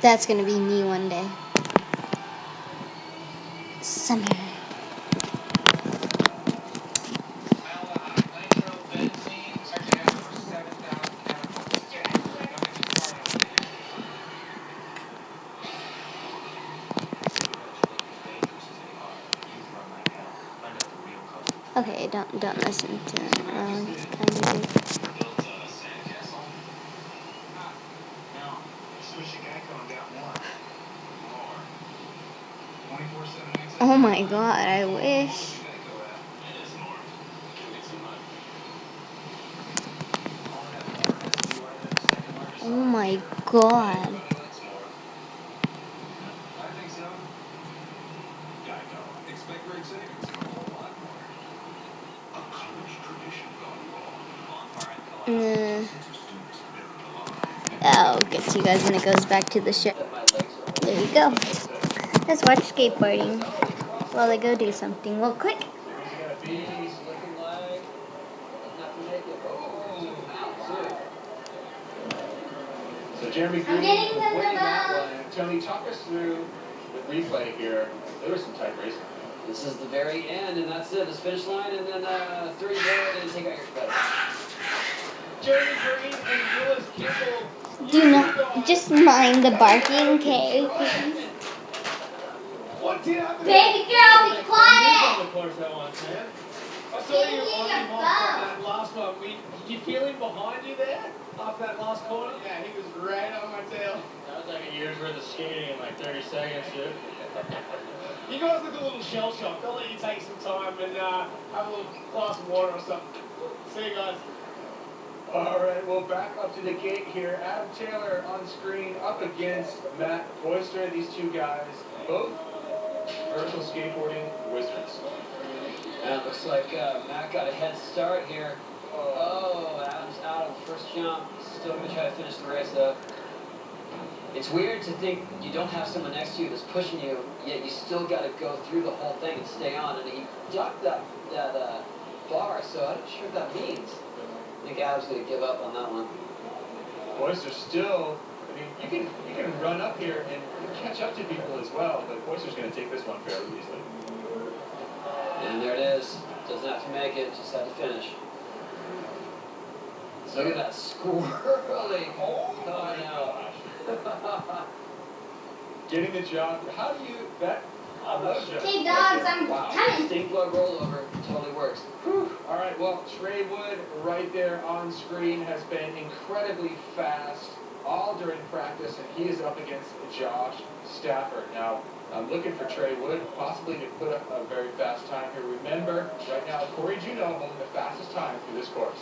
That's gonna be me one day. Summer. Okay, don't listen to it. It's kind of weird. Oh my god, I wish. Oh my god. I'll get to you guys when it goes back to the show. There you go. Let's watch skateboarding while they go do something real quick. So Jeremy Green winning that one. Tony, talk us through the replay here. There was some tight racing. This is the very end, and that's it. This finish line, and then 30 more, and take out your competitor. Jeremy Green and Willis Kimball. Do not just mind the barking, okay? What did happen? Baby girl, be quiet! On the course that one, man. I saw you on the from that last one. Did you feel him behind you there? Off that last corner? Yeah, he was right on my tail. That was like a year's worth of skating in like 30 seconds, dude. You guys look a little shell-shocked. I'll let you take some time and have a little glass of water or something. See you guys. All right, well, back up to the gate here. Adam Taylor on screen up against Matt Boyster. These two guys, both virtual skateboarding wizards. And it looks like Matt got a head start here. Oh, Adam's out on the first jump. Still going to try to finish the race, though. It's weird to think you don't have someone next to you that's pushing you, yet you still got to go through the whole thing and stay on. And he ducked that bar, so I'm not sure what that means. I think Adam's going to give up on that one. Boyster's still, I mean, you can run up here and catch up to people as well, but Boyster's going to take this one fairly easily. And there it is. Doesn't have to make it, just have to finish. So look at that squirreling. Oh no. Getting the job. How do you, Hey dogs, I'm coming. Stink blood rollover totally works. Whew. All right, well, Trey Wood right there on screen has been incredibly fast all during practice, and he is up against Josh Stafford. Now, I'm looking for Trey Wood, possibly to put up a very fast time here. Remember, right now, Corey Juneau holding the fastest time through this course.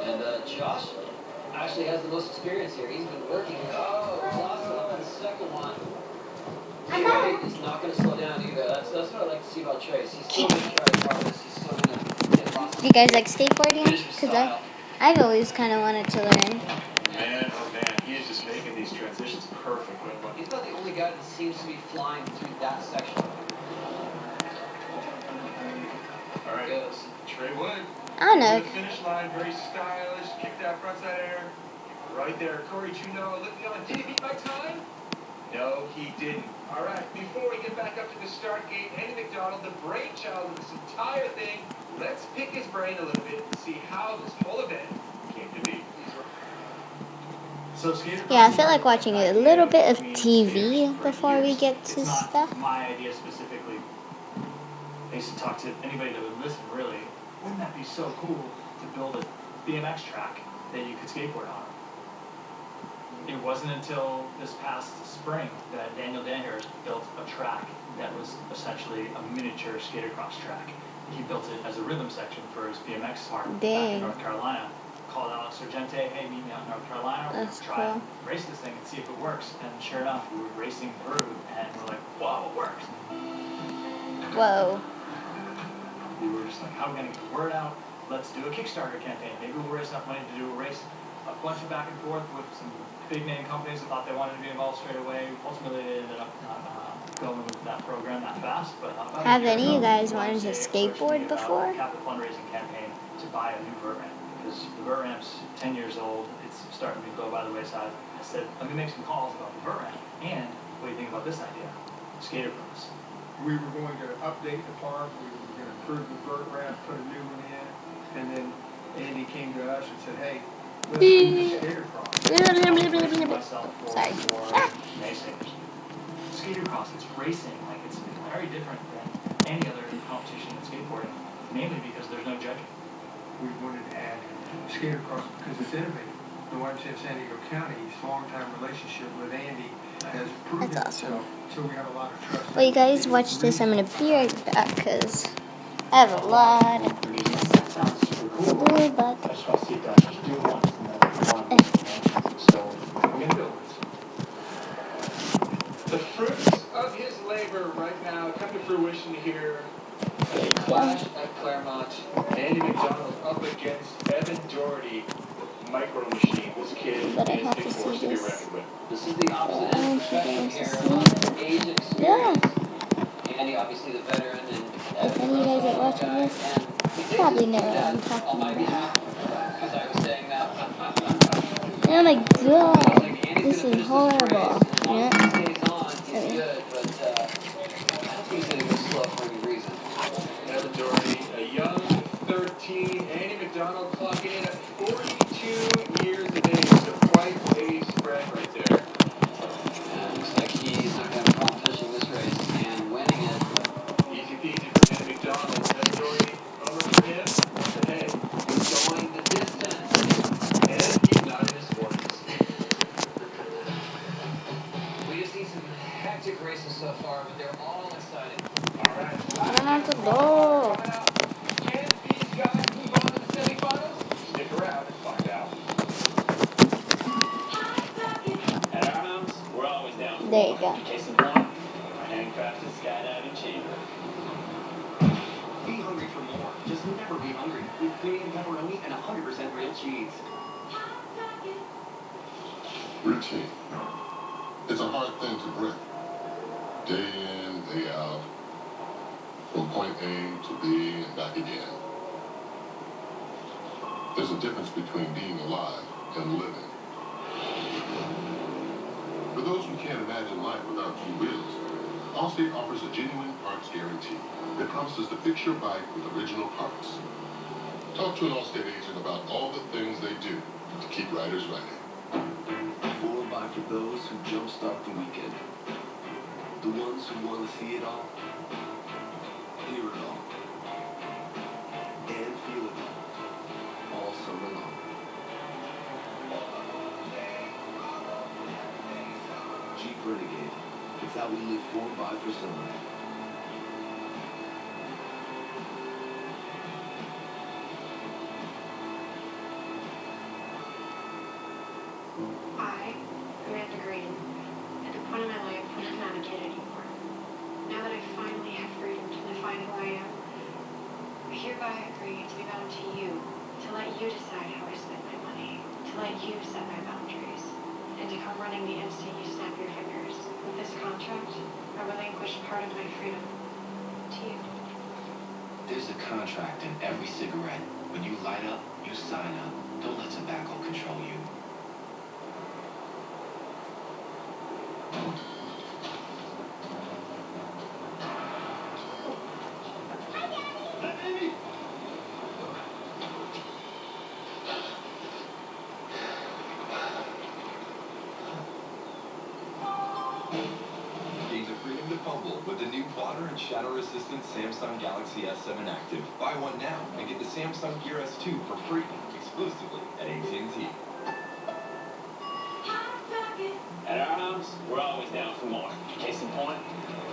And Josh actually has the most experience here. He's been working. Oh, lost it on the second one. Trey is not going to slow down either. That's what I like to see about Trace. He's still going to try his hardest. He's still going to get lost. Do you guys like skateboarding? Because I've always kind of wanted to learn. Man, oh man, he is just making these transitions perfectly. He's not the only guy that seems to be flying through that section. All right, Goes. Trey Wood. I don't know. To the finish line, very stylish, kicked out frontside air. Right there, Corey Juneau looking on. Did he beat my time? No, he didn't. All right, before we get back up to the start gate, Eddie McDonald, the brainchild of this entire thing, let's pick his brain a little bit and see how this whole event came to be. Yeah, I feel like watching a little bit of TV before we get to stuff. My idea specifically. I used to talk to anybody that would listen, really. Wouldn't that be so cool to build a BMX track that you could skateboard on? It wasn't until this past spring that Daniel Danhurst built a track that was essentially a miniature skatercross track. He built it as a rhythm section for his BMX park back in North Carolina. Called Alex Sargente, hey, meet me out in North Carolina. We're going to try and race this thing and see if it works. And sure enough, we were racing through, and we're like, whoa, it works. Whoa. We were just like, how are we going to get the word out? Let's do a Kickstarter campaign. Maybe we'll raise enough money to do a race. A bunch of back and forth with some big name companies that thought they wanted to be involved straight away. Ultimately, they ended up not going with that program that fast. But have any of you guys wanted to skateboard before? Capital fundraising campaign to buy a new vert ramp, because the vert ramp's 10 years old. It's starting to go by the wayside. I said, let me make some calls about the vert ramp. And what do you think about this idea? Skater cross. We were going to update the park, we were going to improve the vert ramp, put a new one in, and then Andy came to us and said, hey, let's do the skater cross. Myself Sorry. for naysayers. Skater cross, it's racing, like it's very different than any other competition in skateboarding, mainly because there's no judging. We wanted to add skater cross because it's innovative. The YMCA of San Diego County's long-time relationship with Andy has proven That's awesome. itself, so we have a lot of trust. Well, you guys watch this. I'm going to be right back because I have a lot of That sounds super cool. blue butt. I just want to see if I just do once and then one. So we're going to do it. The fruits of his labor right now come to fruition here. Flash at Claremont. Andy McDonald up against Evan Doherty. Micro Machine. This kid But I is have a to see force to be this. reckoned with. This is the opposite I end want of you the guys to spectrum see. here. Age Yeah. experience. Andy, obviously the veteran, and If any of you guys are watching this, probably know what I'm talking about. Because I was saying that. Oh my god, this is horrible. Yeah. Yeah. Stays on, he's good, but I don't think he's going to go slow for any reason. Evan Doherty, a young 13. Andy McDonald clocking in at 42 years of age. So quite a spread right there. And looks like he's not going to have a problem finishing this race and winning it. Easy peasy for Andy McDonald. Evan Doherty over for him. But hey, He's going the distance. and he's not in his 40s. We have seen some hectic races so far, but they're all exciting. All right. I don't have to go. Can these guys move on to the semifinals? Stick around and find out. At our house, we're always down. There you go. Case in point, our handcrafted skydiving chamber. Be hungry for more. Just never be hungry with premium pepperoni and 100% real cheese. Routine. It's a hard thing to break. Day in, day out. From point A to B and back again. There's a difference between being alive and living. For those who can't imagine life without two wheels, Allstate offers a genuine parts guarantee that promises to fix your bike with original parts. Talk to an Allstate agent about all the things they do to keep riders riding. 4x for those who jumpstart the weekend. The ones who want to see it all, hear it all, and feel it all summer long. Jeep Renegade. It's how we live 4x for summer. I, Amanda Green, at the point in my life when I'm not a kid anymore. Now that I finally have freedom to define who I am, I hereby agree to be bound to you, to let you decide how I spend my money, to let you set my boundaries, and to come running the instant you snap your fingers. With this contract, I relinquish part of my freedom to you. There's a contract in every cigarette. When you light up, you sign up. Don't let tobacco control you. Gain the freedom to fumble with the new water and shatter-resistant Samsung Galaxy S7 Active. Buy one now and get the Samsung Gear S2 for free, exclusively at AT&T. At our house, we're always down for more. Case in point,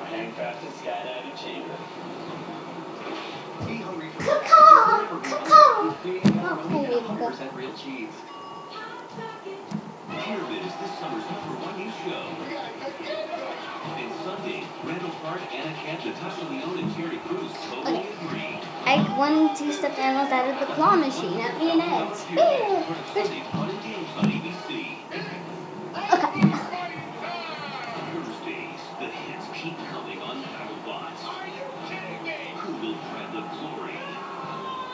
our handcrafted skydiving chamber. Be hungry for Caw-caw! more. Caw-caw! With premium Oh, pepperoni there you and go. 100% real cheese. Pyramid is this summer's #1 new show. And Sunday, Randall Park, Anna Katz, Natasha Lyonne, and Terry Crews totally agree. I won 2 stuffed animals out of the claw machine at me and Ed's. Pyramid, part of Sunday's Fun and Games on ABC. Okay. Thursdays, the hits keep coming on BattleBots. Are you kidding me? Who will grab the glory?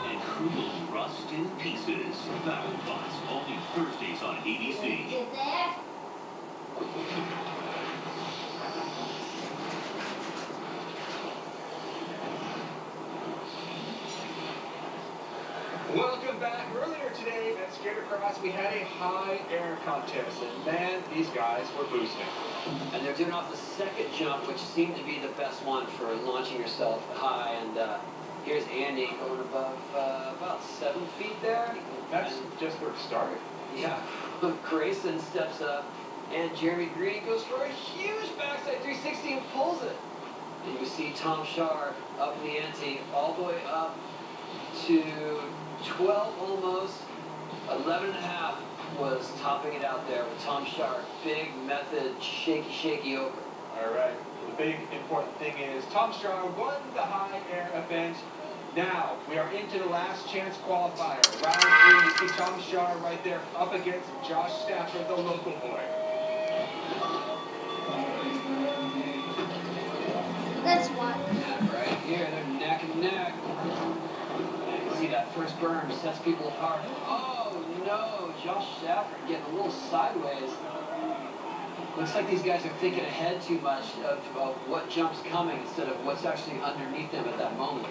And who will rust in pieces? BattleBots, only Thursdays on EDC. Get there. Welcome back. Earlier today at Skatercross, we had a high air contest, and man, these guys were boosting. And they're doing off the second jump, which seemed to be the best one for launching yourself high. And here's Andy going above about 7 feet there. That's just where it started. Yeah. Grayson steps up, and Jeremy Green goes for a huge backside 360 and pulls it. And you see Tom Schaar up in the ante, all the way up to 12 almost. 11.5 was topping it out there with Tom Schaar. Big method, shaky over. All right. The big important thing is Tom Schaar won the high air event. Now we are into the last chance qualifier. Round 3. You see Tom Schaar right there up against Josh Stafford, the local boy. That's one. And right here, they're neck and neck. And you see that first berm sets people apart. Oh no, Josh Stafford getting a little sideways. Looks like these guys are thinking ahead too much of what jump's coming instead of what's actually underneath them at that moment.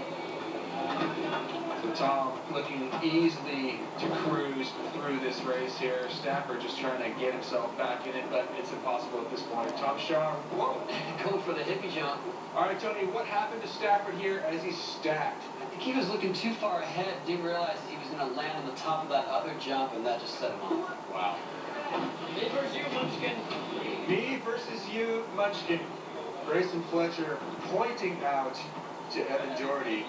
So Tom looking easily to cruise through this race here. Stafford just trying to get himself back in it, but it's impossible at this point. Tom Schaar, whoa. Going for the hippie jump. All right, Tony, what happened to Stafford here as he stacked? I think he was looking too far ahead, didn't realize he was going to land on the top of that other jump, and that just set him off. Wow. Me versus you, Munchkin. Me versus you, Munchkin. Grayson Fletcher pointing out to Evan Doherty.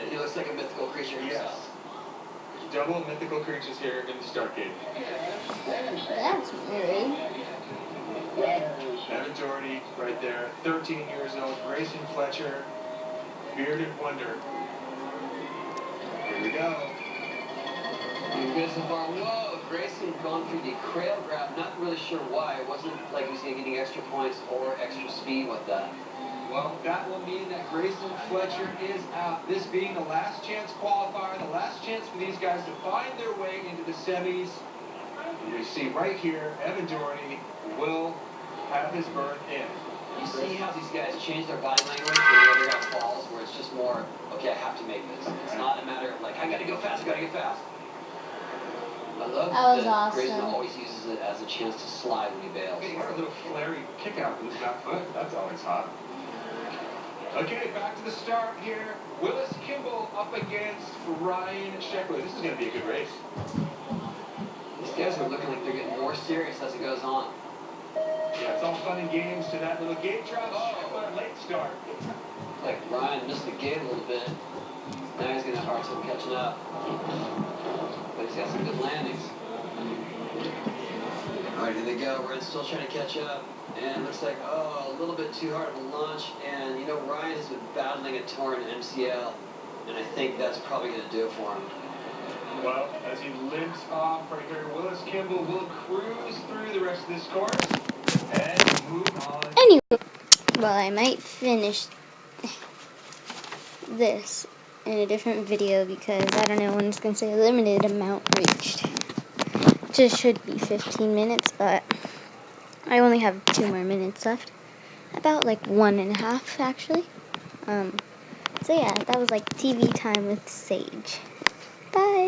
He looks like a mythical creature himself. Yes. Double mythical creatures here in the Starcade. That's weird. Evan Doherty right there, 13 years old. Grayson Fletcher, bearded wonder. Here we go. You good so far? Whoa, Grayson gone for the crail grab. Not really sure why. It wasn't like he was getting extra points or extra speed with that. Well, that will mean that Grayson Fletcher is out. This being the last chance qualifier, the last chance for these guys to find their way into the semis. You see right here, Evan Doherty will have his berth in. You see how these guys change their body language when the other guy falls, where it's just more, okay, I have to make this. It's not a matter of like, I gotta go fast, I gotta get fast. I love That was that Grayson awesome. always uses it as a chance to slide when he bails. Hey, what a little flary kick out with his back foot. That's always hot. Okay, back to the start here. Willis Kimball up against Ryan Sheckler. This is going to be a good race. These guys are looking like they're getting more serious as it goes on. Yeah, it's all fun and games to that little gate drop. Sheckler, late start. Like Ryan missed the gate a little bit. Now he's going to have a hard time catching up. But he's got some good landings. All right, here they go. Ryan's still trying to catch up. And it looks like, a little bit too hard of a launch. And, you know, Ryan has been battling a torn MCL. And I think that's probably going to do it for him. Well, as he limps off right here, Willis Kimball will cruise through the rest of this course and move on. Anyway, well, I might finish this in a different video because I don't know when it's going to say limited amount reached. It just should be 15 minutes, but I only have 2 more minutes left. About like 1.5 actually. So yeah, that was like TV time with Sage. Bye!